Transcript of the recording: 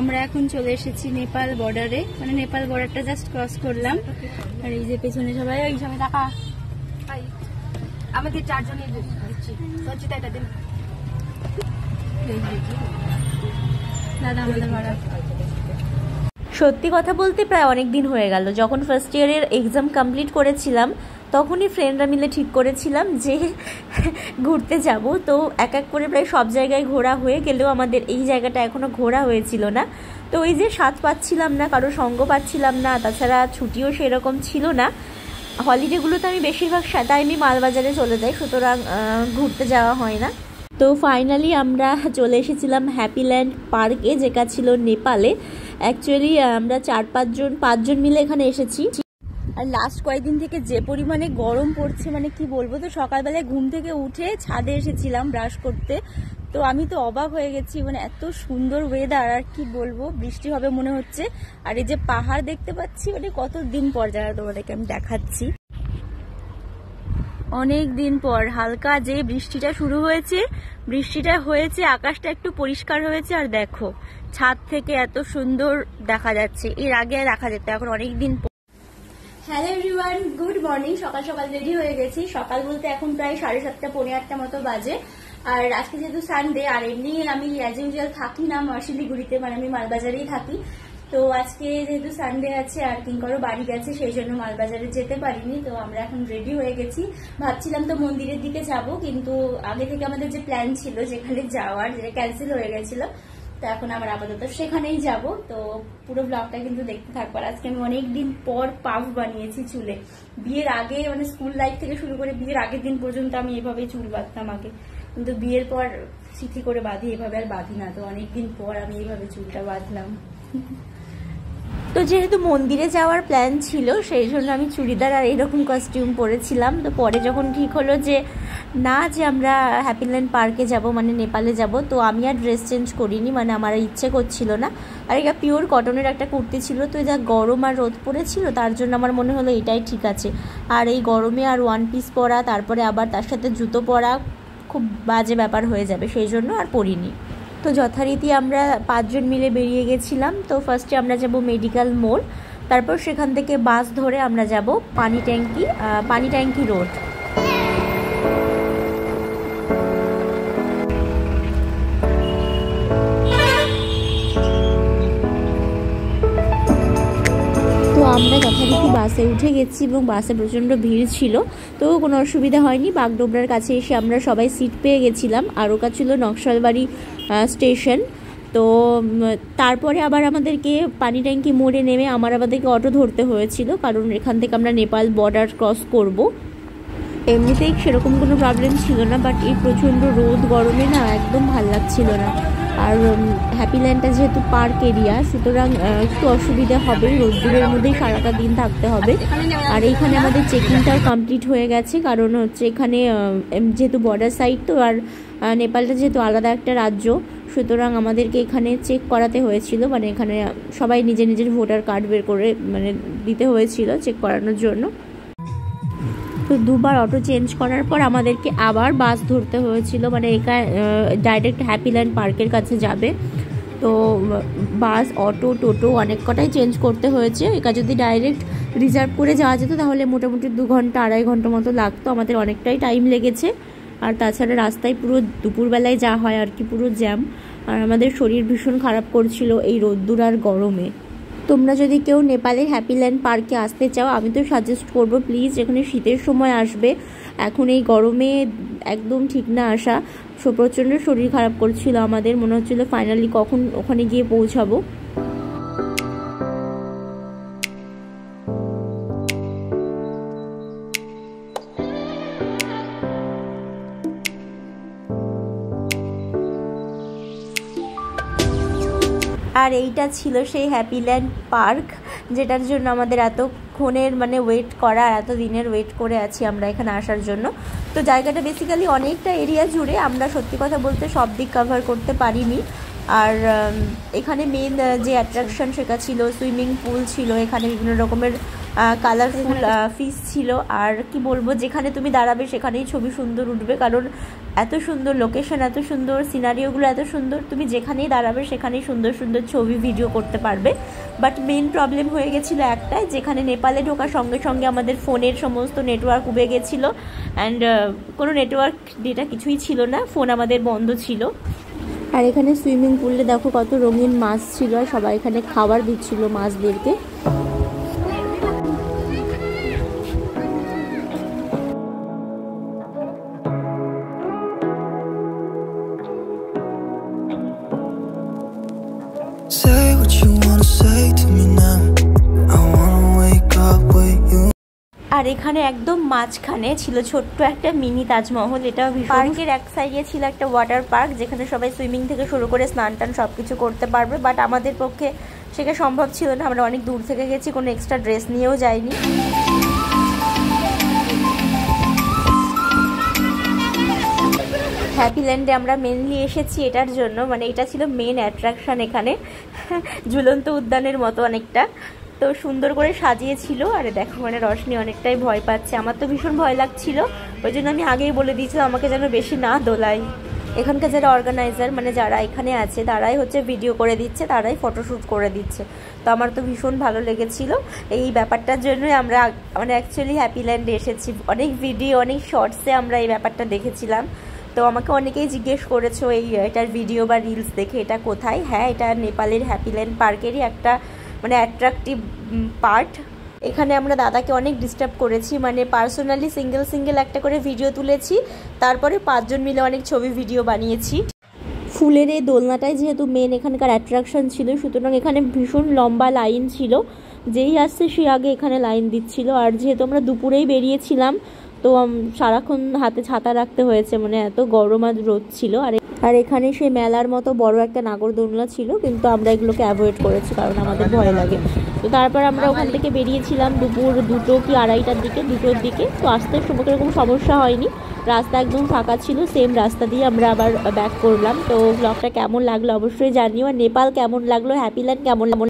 আমরা এখন চলে এসেছি নেপাল বর্ডারে, মানে নেপাল বর্ডারটা জাস্ট ক্রস করলাম। আর এই যে পেছনে সবাই, ওই সবাই টাকা আমাদের চারজনের দিচ্ছি, সঞ্চিতা এটা দিন দাদা আমাদের ভাড়া। সত্যি কথা বলতে প্রায় অনেক দিন হয়ে গেল। যখন ফার্স্ট ইয়ারের এক্সাম কমপ্লিট করেছিলাম তখনই ফ্রেন্ডরা মিলে ঠিক করেছিলাম যে ঘুরতে যাব। তো এক এক করে প্রায় সব জায়গায় ঘোরা হয়ে গেলেও আমাদের এই জায়গাটা এখনও ঘোরা হয়েছিল না। তো ওই যে স্বাদ পাচ্ছিলাম না, কারো সঙ্গ পাচ্ছিলাম না, তাছাড়া ছুটিও সেরকম ছিল না। হলিডেগুলোতে আমি বেশিরভাগ টাইমই মালবাজারে চলে যাই, সুতরাং ঘুরতে যাওয়া হয় না। তো ফাইনালি আমরা চলে এসেছিলাম হ্যাপিল্যান্ড পার্কে, যেটা ছিল নেপালে। অ্যাকচুয়ালি আমরা 4-5 জন মিলে এখানে এসেছি। আর লাস্ট কয়েকদিন থেকে যে পরিমাণে গরম পড়ছে, মানে কি বলবো। তো সকালবেলায় ঘুম থেকে উঠে ছাদে এসেছিলাম ব্রাশ করতে, তো আমি তো অবাক হয়ে গেছি, মানে এত সুন্দর ওয়েদার, আর কি বলবো, বৃষ্টি হবে মনে হচ্ছে। আর এই যে পাহাড় দেখতে পাচ্ছি, মানে কতদিন পর যারা তোমাদেরকে আমি দেখাচ্ছি, অনেক দিন পর হালকা যে বৃষ্টিটা শুরু হয়েছে, বৃষ্টিটা হয়েছে, আকাশটা একটু পরিষ্কার হয়েছে। আর দেখো ছাদ থেকে এত সুন্দর দেখা যাচ্ছে, এর আগে দেখা যেত, এখন অনেক দিন। Hello everyone, good morning. সকাল সকাল রেডি হয়ে গেছি। সকাল বলতে এখন প্রায় 7:30 পৌনে 8টা মতো বাজে। আর আজকে যেহেতু সানডে, আর এমনি আমি অ্যাজ ইউজুয়াল থাকি না শিলিগুড়িতে, মানে আমি মালবাজারেই থাকি। তো আজকে যেহেতু সানডে আছে আর কিঙ্করও বাড়ি গেছে, সেই জন্য মালবাজারে যেতে পারিনি। তো আমরা এখন রেডি হয়ে গেছি। ভাবছিলাম তো মন্দিরের দিকে যাব, কিন্তু আগে থেকে আমাদের যে প্ল্যান ছিল যেখানে যাওয়ার, যেটা ক্যান্সেল হয়ে গেছিল, তো এখন আমরা আপাতত সেখানেই যাব। তো পুরো ব্লগটা কিন্তু দেখতে থাকবো। আজকে আমি অনেকদিন পর পাফ বানিয়েছি চুলে। বিয়ের আগে, মানে স্কুল লাইফ থেকে শুরু করে বিয়ের আগের দিন পর্যন্ত আমি এভাবেই চুল বাঁধতাম আগে, কিন্তু বিয়ের পর সিথি করে বাঁধি, এভাবে আর বাঁধি না। তো অনেকদিন পর আমি এইভাবে চুলটা বাঁধলাম। তো যেহেতু মন্দিরে যাওয়ার প্ল্যান ছিল, সেই জন্য আমি চুড়িদার আর এরকম কস্টিউম পরেছিলাম। তো পরে যখন ঠিক হলো যে না, যে আমরা হ্যাপিল্যান্ড পার্কে যাব, মানে নেপালে যাব, তো আমি আর ড্রেস চেঞ্জ করিনি, মানে আমার ইচ্ছে করছিল না। আর এটা পিওর কটনের একটা কুর্তি ছিল, তো যা গরম আর রোদ পড়েছিল, তার জন্য আমার মনে হলো এটাই ঠিক আছে। আর এই গরমে আর ওয়ান পিস পরা, তারপরে আবার তার সাথে জুতো পরা, খুব বাজে ব্যাপার হয়ে যাবে, সেই জন্য আর পরিনি। তো যথারীতি আমরা 5 জন মিলে বেরিয়ে গেছিলাম। তো ফার্স্টে আমরা যাব মেডিকেল মোড়, তারপর সেখান থেকে বাস ধরে আমরা যাব পানি ট্যাঙ্কি রোড। তো আমরা যথারীতি বাসে উঠে গেছি এবং বাসে প্রচণ্ড ভিড় ছিল, তো কোনো অসুবিধা হয়নি। বাগডোবরার কাছে এসে আমরা সবাই সিট পেয়ে গেছিলাম। আর ওটা ছিল নকশালবাড়ি স্টেশন। তো তারপরে আবার আমাদেরকে পানি ট্যাঙ্কি মোড়ে নেমে আমাদেরকে অটো ধরতে হয়েছিল, কারণ এখান থেকে আমরা নেপাল বর্ডার ক্রস করব। এমনিতেই সেরকম কোনো প্রবলেম ছিল না, বাট এই প্রচণ্ড রোদ গরমে না একদম ভাল লাগছিল না। আর হ্যাপিল্যান্ডটা যেহেতু পার্ক এরিয়া, সুতরাং একটু অসুবিধা হবে, রোদ্দুরের মধ্যেই সারাটা দিন থাকতে হবে। আর এইখানে আমাদের চেকিংটাও কমপ্লিট হয়ে গেছে, কারণ হচ্ছে এখানে যেহেতু বর্ডার সাইড, তো আর নেপালটা যেহেতু আলাদা একটা রাজ্য, সুতরাং আমাদেরকে এখানে চেক করাতে হয়েছিল, মানে এখানে সবাই নিজের নিজের ভোটার কার্ড বের করে মানে দিতে হয়েছিল চেক করানোর জন্য। তো দুবার অটো চেঞ্জ করার পর আমাদেরকে আবার বাস ধরতে হয়েছিল, মানে এখানে ডাইরেক্ট হ্যাপিল্যান্ড পার্কের কাছে যাবে। তো বাস, অটো, টোটো অনেক কটাই চেঞ্জ করতে হয়েছে। এখানে যদি ডাইরেক্ট রিজার্ভ করে যাওয়া যেত তাহলে মোটামুটি 2 ঘন্টা 2.5 ঘন্টা মতো লাগতো। আমাদের অনেকটাই টাইম লেগেছে। আর তাছাড়া রাস্তায় পুরো দুপুরবেলায় যা হয় আর কি, পুরো জ্যাম। আর আমাদের শরীর ভীষণ খারাপ করছিল এই রোদ্দুর আর গরমে। তোমরা যদি কেউ নেপালের হ্যাপিল্যান্ড পার্কে আসতে চাও, আমি তো সাজেস্ট করবো প্লিজ, এখানে শীতের সময় আসবে। এখন এই গরমে একদম ঠিক না আসা। প্রচণ্ড শরীর খারাপ করছিল আমাদের, মনে হচ্ছিল ফাইনালি কখন ওখানে গিয়ে পৌঁছাবো। আর এইটা ছিল সেই হ্যাপিল্যান্ড পার্ক, যেটার জন্য আমাদের এতক্ষণের মানে ওয়েট করা, এত দিনের ওয়েট করে আছি আমরা এখানে আসার জন্য। তো জায়গাটা বেসিক্যালি অনেকটা এরিয়া জুড়ে, আমরা সত্যি কথা বলতে সব দিক কভার করতে পারিনি। আর এখানে মেন যে অ্যাট্রাকশন সেটা ছিল সুইমিং পুল ছিল, এখানে বিভিন্ন রকমের কালারফুল ফিশ ছিল। আর কি বলবো, যেখানে তুমি দাঁড়াবে সেখানেই ছবি সুন্দর উঠবে, কারণ এত সুন্দর লোকেশন, এত সুন্দর সিনারিওগুলো এত সুন্দর, তুমি যেখানেই দাঁড়াবে সেখানেই সুন্দর সুন্দর ছবি ভিডিও করতে পারবে। বাট মেন প্রবলেম হয়ে গেছিলো একটাই, যেখানে নেপালে ঢোকার সঙ্গে সঙ্গে আমাদের ফোনের সমস্ত নেটওয়ার্ক উবে গেছিলো অ্যান্ড কোনো নেটওয়ার্ক ডেটা কিছুই ছিল না, ফোন আমাদের বন্ধ ছিল। আর এখানে সুইমিং পুলে দেখো কত রঙিন মাছ ছিল, আর সবাই এখানে খাবার দিচ্ছিল মাছদেরকে। আর এখানে একদম মাঝখানে ছিল ছোট্ট একটা মিনি তাজমহল। এটাও পার্কের এক সাইডে ছিল একটা ওয়াটার পার্ক, যেখানে সবাই সুইমিং থেকে শুরু করে স্নান টান সব কিছু করতে পারবে। বাট আমাদের পক্ষে সেটা সম্ভব ছিল না, আমরা অনেক দূর থেকে গেছি, কোনো এক্সট্রা ড্রেস নিয়েও যাইনি। হ্যাপিল্যান্ডে আমরা মেনলি এসেছি এটার জন্য, মানে এটা ছিল মেন অ্যাট্রাকশন এখানে, ঝুলন্ত উদ্যানের মতো অনেকটা, তো সুন্দর করে সাজিয়েছিল। আর দেখো মানে রশনি অনেকটাই ভয় পাচ্ছে, আমার তো ভীষণ ভয় লাগছিল, ওই জন্য আমি আগেই বলে দিয়েছিলাম আমাকে যেন বেশি না দোলাই। এখানকার যারা অর্গানাইজার মানে যারা এখানে আছে তারাই হচ্ছে ভিডিও করে দিচ্ছে, তারাই ফটোশ্যুট করে দিচ্ছে, তো আমার তো ভীষণ ভালো লেগেছিল। এই ব্যাপারটার জন্যই আমরা মানে অ্যাকচুয়ালি হ্যাপিল্যান্ডে এসেছি। অনেক ভিডিও অনেক শর্টসে আমরা এই ব্যাপারটা দেখেছিলাম, তো আমাকে অনেকেই জিজ্ঞেস করেছো এটার ভিডিও বা রিলস দেখে এটা কোথায়। হ্যাঁ, এটা নেপালের হ্যাপিল্যান্ড পার্কেরই একটা মানে অ্যাট্রাকটিভ পার্ট। এখানে আমরা দাদাকে অনেক ডিস্টার্ব করেছি, মানে পার্সোনালি সিঙ্গেল একটা করে ভিডিও তুলেছি, তারপরে 5 জন মিলে অনেক ছবি ভিডিও বানিয়েছি। ফুলের এই দোলনাটাই যেহেতু মেন এখানকার অ্যাট্রাকশন ছিল, সুতরাং এখানে ভীষণ লম্বা লাইন ছিল, যেই আসছে সে আগে এখানে লাইন দিচ্ছিল। আর যেহেতু আমরা দুপুরেই বেরিয়েছিলাম, তো সারাক্ষণ হাতে ছাতা রাখতে হয়েছে, মানে এত গরম আর রোদ ছিল। আর এখানে সে মেলার মতো বড় একটা নাগরদোলনা ছিল, কিন্তু আমরা এগুলোকে অ্যাভয়েড করেছি কারণ আমাদের ভয় লাগে। তো তারপর আমরা ওখান থেকে বেরিয়েছিলাম দুপুর 2টো কি 2:30টার দিকে, 2টোর দিকে। তো আসতে সময় এরকম সমস্যা হয়নি, রাস্তা একদম ফাঁকা ছিল, সেম রাস্তা দিয়ে আমরা আবার ব্যাক করলাম। তো ব্লগটা কেমন লাগলো অবশ্যই জানিও, আর নেপাল কেমন লাগলো, হ্যাপিল্যান্ড কেমন লাগলো